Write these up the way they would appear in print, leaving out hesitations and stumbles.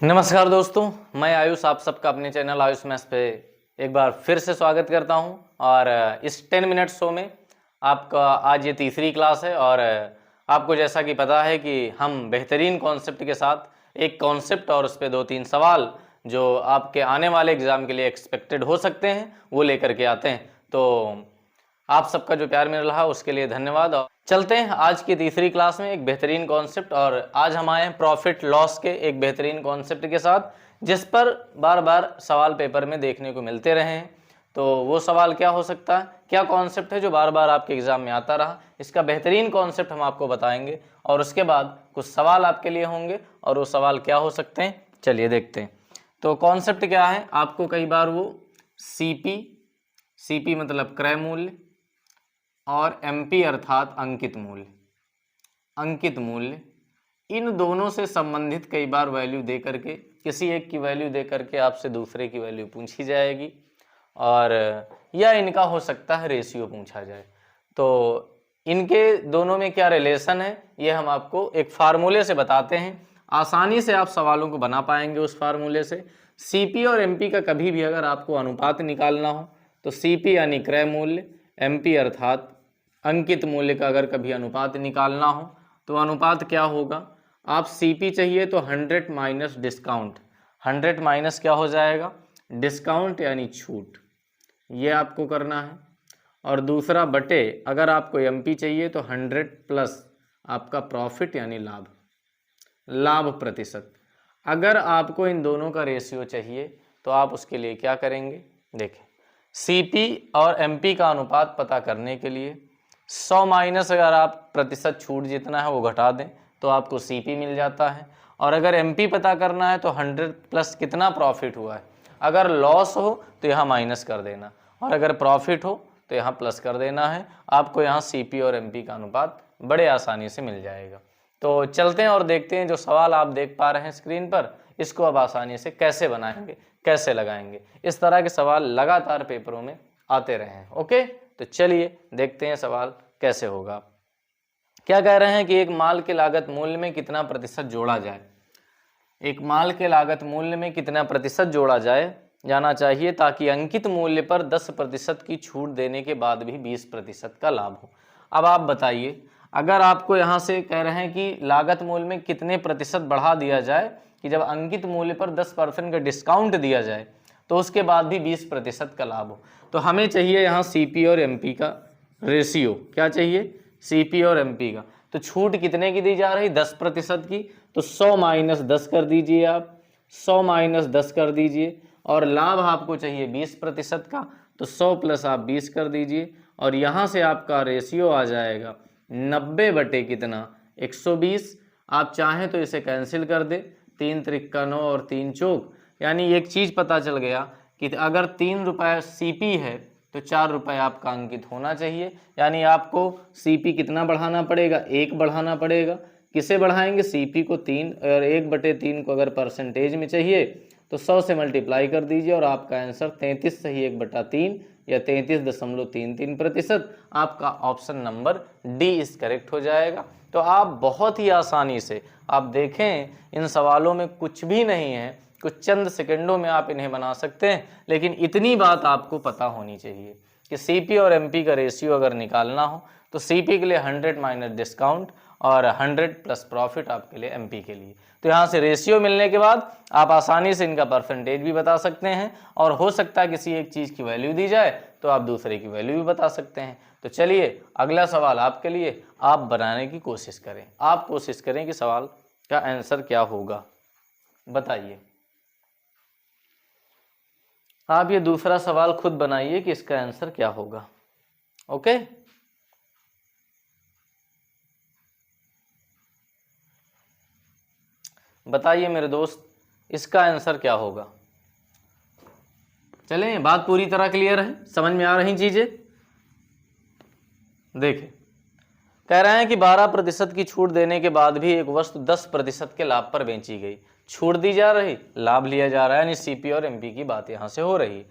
नमस्कार दोस्तों, मैं आयुष आप सबका अपने चैनल आयुष मैथ्स पे एक बार फिर से स्वागत करता हूं। और इस 10 मिनट शो में आपका आज ये तीसरी क्लास है। और आपको जैसा कि पता है कि हम बेहतरीन कॉन्सेप्ट के साथ एक कॉन्सेप्ट और उस पर 2-3 सवाल जो आपके आने वाले एग्जाम के लिए एक्सपेक्टेड हो सकते हैं वो लेकर के आते हैं। तो आप सबका जो प्यार मिल रहा है उसके लिए धन्यवाद। और चलते हैं आज की तीसरी क्लास में एक बेहतरीन कॉन्सेप्ट। और आज हम आए हैं प्रॉफिट लॉस के एक बेहतरीन कॉन्सेप्ट के साथ, जिस पर बार बार सवाल पेपर में देखने को मिलते रहे हैं। तो वो सवाल क्या हो सकता है, क्या कॉन्सेप्ट है जो बार बार आपके एग्जाम में आता रहा, इसका बेहतरीन कॉन्सेप्ट हम आपको बताएंगे। और उसके बाद कुछ सवाल आपके लिए होंगे और वो सवाल क्या हो सकते हैं, चलिए देखते हैं। तो कॉन्सेप्ट क्या है, आपको कई बार वो सीपी मतलब क्रय मूल्य और एमपी अर्थात अंकित मूल्य इन दोनों से संबंधित कई बार वैल्यू दे करके, किसी एक की वैल्यू दे करके आपसे दूसरे की वैल्यू पूछी जाएगी। और या इनका हो सकता है रेशियो पूछा जाए। तो इनके दोनों में क्या रिलेशन है ये हम आपको एक फार्मूले से बताते हैं। आसानी से आप सवालों को बना पाएंगे उस फार्मूले से। सीपी और एमपी का कभी भी अगर आपको अनुपात निकालना हो तो सीपी यानी क्रय मूल्य, एमपी अर्थात अंकित मूल्य का अगर कभी अनुपात निकालना हो तो अनुपात क्या होगा, आप सीपी चाहिए तो 100 माइनस डिस्काउंट, 100 माइनस क्या हो जाएगा डिस्काउंट यानी छूट, ये आपको करना है। और दूसरा बटे अगर आपको एमपी चाहिए तो 100 प्लस आपका प्रॉफिट यानी लाभ प्रतिशत। अगर आपको इन दोनों का रेशियो चाहिए तो आप उसके लिए क्या करेंगे, देखें सीपी और एमपी का अनुपात पता करने के लिए 100 माइनस अगर आप प्रतिशत छूट जितना है वो घटा दें तो आपको सीपी मिल जाता है। और अगर एमपी पता करना है तो 100 प्लस कितना प्रॉफिट हुआ है, अगर लॉस हो तो यहाँ माइनस कर देना और अगर प्रॉफिट हो तो यहाँ प्लस कर देना है। आपको यहाँ सीपी और एमपी का अनुपात बड़े आसानी से मिल जाएगा। तो चलते हैं और देखते हैं जो सवाल आप देख पा रहे हैं स्क्रीन पर, इसको अब आसानी से कैसे बनाएंगे, कैसे लगाएंगे। इस तरह के सवाल लगातार पेपरों में आते रहे हैं। ओके, तो चलिए देखते हैं सवाल कैसे होगा। क्या कह रहे हैं कि एक माल के लागत मूल्य में कितना प्रतिशत जोड़ा जाए, एक माल के लागत मूल्य में कितना प्रतिशत जोड़ा जाना चाहिए ताकि अंकित मूल्य पर 10% की छूट देने के बाद भी 20% का लाभ हो। अब आप बताइए, अगर आपको यहाँ से कह रहे हैं कि लागत मूल्य में कितने प्रतिशत बढ़ा दिया जाए कि जब अंकित मूल्य पर 10% का डिस्काउंट दिया जाए तो उसके बाद भी 20% का लाभ हो, तो हमें चाहिए यहाँ सीपी और एमपी का रेशियो। क्या चाहिए, सीपी और एमपी का। तो छूट कितने की दी जा रही, 10% की, तो 100 माइनस 10 कर दीजिए आप, 100 माइनस 10 कर दीजिए। और लाभ आपको चाहिए 20% का, तो 100 प्लस आप 20 कर दीजिए। और यहाँ से आपका रेशियो आ जाएगा 90 बटे कितना 120। आप चाहें तो इसे कैंसिल कर दे, 3 त्रिक्का 9 और 3 चौक, यानी एक चीज़ पता चल गया कि अगर 3 रुपये सीपी है तो 4 रुपये आपका अंकित होना चाहिए। यानी आपको सीपी कितना बढ़ाना पड़ेगा, 1 बढ़ाना पड़ेगा। किसे बढ़ाएंगे, सीपी को 3, और 1/3 को अगर परसेंटेज में चाहिए तो 100 से मल्टीप्लाई कर दीजिए और आपका आंसर 33 सही 1/3 या 33.33%। आपका ऑप्शन नंबर डी इस करेक्ट हो जाएगा। तो आप बहुत ही आसानी से, आप देखें इन सवालों में कुछ भी नहीं है, कुछ चंद सेकंडों में आप इन्हें बना सकते हैं। लेकिन इतनी बात आपको पता होनी चाहिए कि सीपी और एमपी का रेशियो अगर निकालना हो तो सीपी के लिए 100 माइनस डिस्काउंट और 100 प्लस प्रॉफिट आपके लिए एमपी के लिए। तो यहाँ से रेशियो मिलने के बाद आप आसानी से इनका परसेंटेज भी बता सकते हैं, और हो सकता है किसी एक चीज़ की वैल्यू दी जाए तो आप दूसरे की वैल्यू भी बता सकते हैं। तो चलिए अगला सवाल आपके लिए, आप बनाने की कोशिश करें, आप कोशिश करें कि सवाल का आंसर क्या होगा, बताइए। आप ये दूसरा सवाल खुद बनाइए कि इसका आंसर क्या होगा। ओके, बताइए मेरे दोस्त, इसका आंसर क्या होगा। चलें, बात पूरी तरह क्लियर है, समझ में आ रही चीजें। देखें, कह रहे हैं कि 12% की छूट देने के बाद भी एक वस्तु 10% के लाभ पर बेची गई। छूट दी जा रही, लाभ लिया जा रहा है, यानी सीपी और एमपी की बात यहां से हो रही।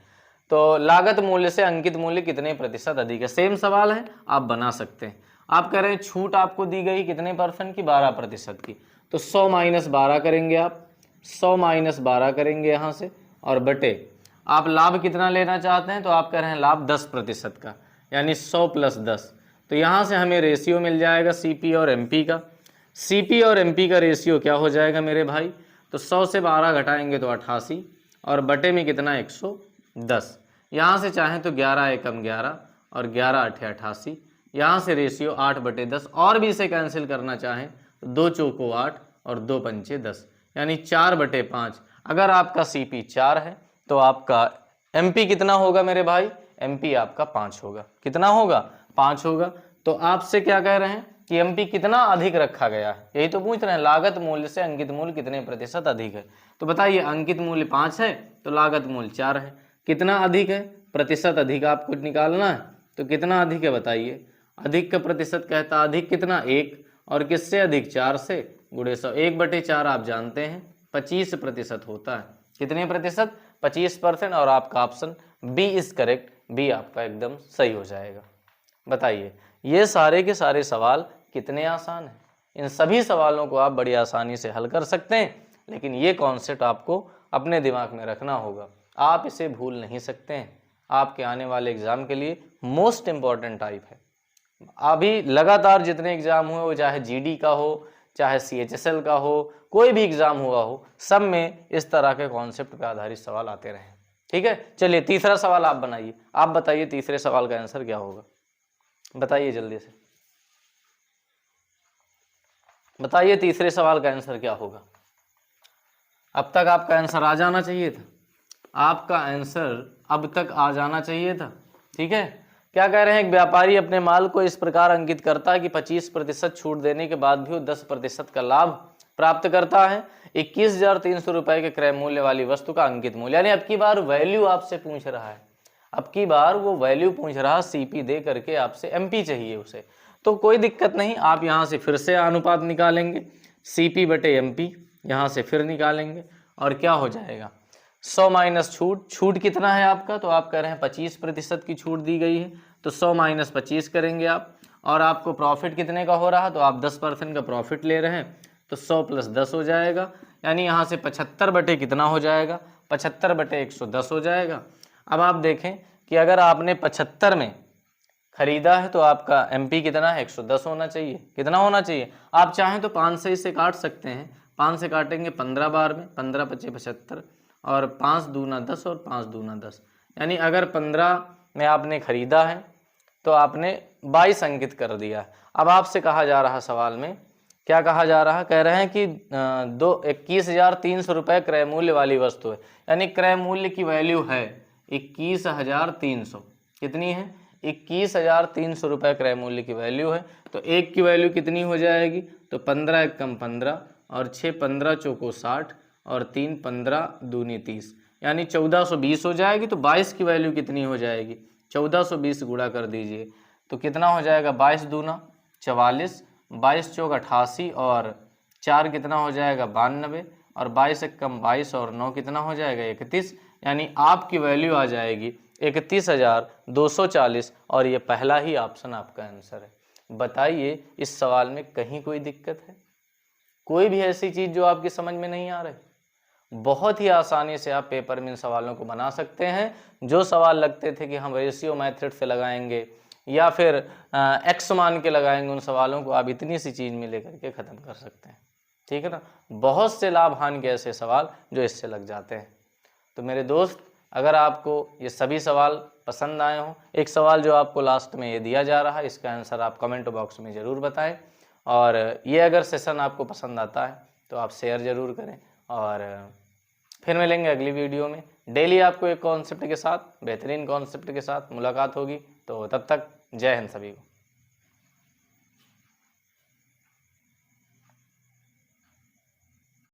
तो लागत मूल्य से अंकित मूल्य कितने प्रतिशत अधिक है, सेम सवाल है, आप बना सकते हैं। आप कह रहे हैं छूट आपको दी गई कितने परसेंट की, 12% की, तो 100 माइनस 12 करेंगे आप, 100 माइनस 12 करेंगे यहाँ से, और बटे आप लाभ कितना लेना चाहते हैं, तो आप कह रहे हैं लाभ 10% का, यानी 100 प्लस 10। तो यहाँ से हमें रेशियो मिल जाएगा सीपी और एमपी का। सीपी और एमपी का रेशियो क्या हो जाएगा मेरे भाई, तो 100 से 12 घटाएंगे तो 88, और बटे में कितना 110। यहाँ से चाहें तो 11 एकम 11 और 11 अठे 88, यहाँ से रेशियो 8/10, और भी इसे कैंसिल करना चाहें तो 2 चौको 8 और 2 पंचे 10, यानी 4/5। अगर आपका सीपी 4 है तो आपका एमपी कितना होगा मेरे भाई, एमपी आपका 5 होगा। कितना होगा, 5 होगा। तो आपसे क्या कह रहे हैं कि एमपी कितना अधिक रखा गया है, यही तो पूछ रहे हैं, लागत मूल्य से अंकित मूल्य कितने प्रतिशत अधिक है। तो बताइए, अंकित मूल्य 5 है तो लागत मूल्य 4 है, कितना अधिक है, प्रतिशत अधिक आपको निकालना है। तो कितना अधिक है बताइए, अधिक का प्रतिशत कहता है अधिक कितना 1, और किससे अधिक, 4 से, गुणे 100। 1/4 आप जानते हैं 25% होता है। कितने प्रतिशत, 25%, और आपका option B is correct, B आपका एकदम सही हो जाएगा। बताइए, ये सारे के सारे सवाल कितने आसान हैं। इन सभी सवालों को आप बड़ी आसानी से हल कर सकते हैं, लेकिन ये कॉन्सेप्ट आपको अपने दिमाग में रखना होगा, आप इसे भूल नहीं सकते हैं। आपके आने वाले एग्जाम के लिए मोस्ट इम्पॉर्टेंट टाइप है। अभी लगातार जितने एग्जाम हुए, वो चाहे जीडी का हो, चाहे सीएचएसएल का हो, कोई भी एग्जाम हुआ हो, सब में इस तरह के कॉन्सेप्ट पे आधारित सवाल आते रहे। ठीक है, चलिए तीसरा सवाल आप बनाइए। आप बताइए तीसरे सवाल का आंसर क्या होगा, बताइए जल्दी से बताइए, तीसरे सवाल का आंसर क्या होगा। अब तक आपका आंसर आ जाना चाहिए था, आपका आंसर अब तक आ जाना चाहिए था। ठीक है, क्या कह रहे हैं, एक व्यापारी अपने माल को इस प्रकार अंकित करता है कि 25% छूट देने के बाद भी वो 10% का लाभ प्राप्त करता है। 21,300 रुपए के क्रय मूल्य वाली वस्तु का अंकित मूल्य, यानी अब की बार वैल्यू आपसे पूछ रहा है, अब की बार वो वैल्यू पूछ रहा है, सीपी दे करके आपसे एमपी चाहिए उसे। तो कोई दिक्कत नहीं, आप यहाँ से फिर से अनुपात निकालेंगे, सीपी बटे एमपी, यहाँ से फिर निकालेंगे, और क्या हो जाएगा, 100 माइनस छूट, छूट कितना है आपका, तो आप कह रहे हैं 25% की छूट दी गई है, तो 100 माइनस 25 करेंगे आप, और आपको प्रॉफिट कितने का हो रहा, तो आप 10% का प्रॉफिट ले रहे हैं, तो 100 प्लस 10 हो जाएगा, यानी यहाँ से 75 बटे कितना हो जाएगा, 75 बटे 110 हो जाएगा। अब आप देखें कि अगर आपने 75 में खरीदा है तो आपका एमपी कितना है, 110 होना चाहिए। कितना होना चाहिए, आप चाहें तो 5 से इसे काट सकते हैं, 5 से काटेंगे 15 बार में, 15 × 5 = 75, और 5 दूना 10 और 5 दूना 10, यानी अगर 15 में आपने खरीदा है तो आपने 22 अंकित कर दिया है। अब आपसे कहा जा रहा सवाल में, क्या कहा जा रहा, कह रहे हैं कि 21,300 रुपये क्रय मूल्य वाली वस्तु है, यानी क्रय मूल्य की वैल्यू है 21,300, कितनी है, 21,300 रुपये क्रय मूल्य की वैल्यू है। तो एक की वैल्यू कितनी हो जाएगी, तो 15 एकम 15 और 6 15 चौको 60 और 3 15 दूनी 30, यानी 1420 हो जाएगी। तो 22 की वैल्यू कितनी हो जाएगी, 1420 गुणा कर दीजिए तो कितना हो जाएगा, 22 दूना 44, 22 चौक 88 और 4 कितना हो जाएगा 92, और 22 एकम 22 और 9 कितना हो जाएगा 31, यानी आपकी वैल्यू आ जाएगी 31,240, और ये पहला ही ऑप्शन आपका आंसर है। बताइए, इस सवाल में कहीं कोई दिक्कत है, कोई भी ऐसी चीज़ जो आपकी समझ में नहीं आ रही। बहुत ही आसानी से आप पेपर में इन सवालों को बना सकते हैं। जो सवाल लगते थे कि हम रेशियो मेथड से लगाएंगे या फिर एक्स मान के लगाएंगे, उन सवालों को आप इतनी सी चीज़ में लेकर के ख़त्म कर सकते हैं। ठीक है ना, बहुत से लाभ हानि के ऐसे सवाल जो इससे लग जाते हैं। तो मेरे दोस्त, अगर आपको ये सभी सवाल पसंद आए हों, एक सवाल जो आपको लास्ट में ये दिया जा रहा है, इसका आंसर आप कमेंट बॉक्स में ज़रूर बताएं, और ये अगर सेशन आपको पसंद आता है तो आप शेयर ज़रूर करें, और फिर मिलेंगे अगली वीडियो में। डेली आपको एक कॉन्सेप्ट के साथ, बेहतरीन कॉन्सेप्ट के साथ मुलाकात होगी। तो तब तक जय हिंद सभी को।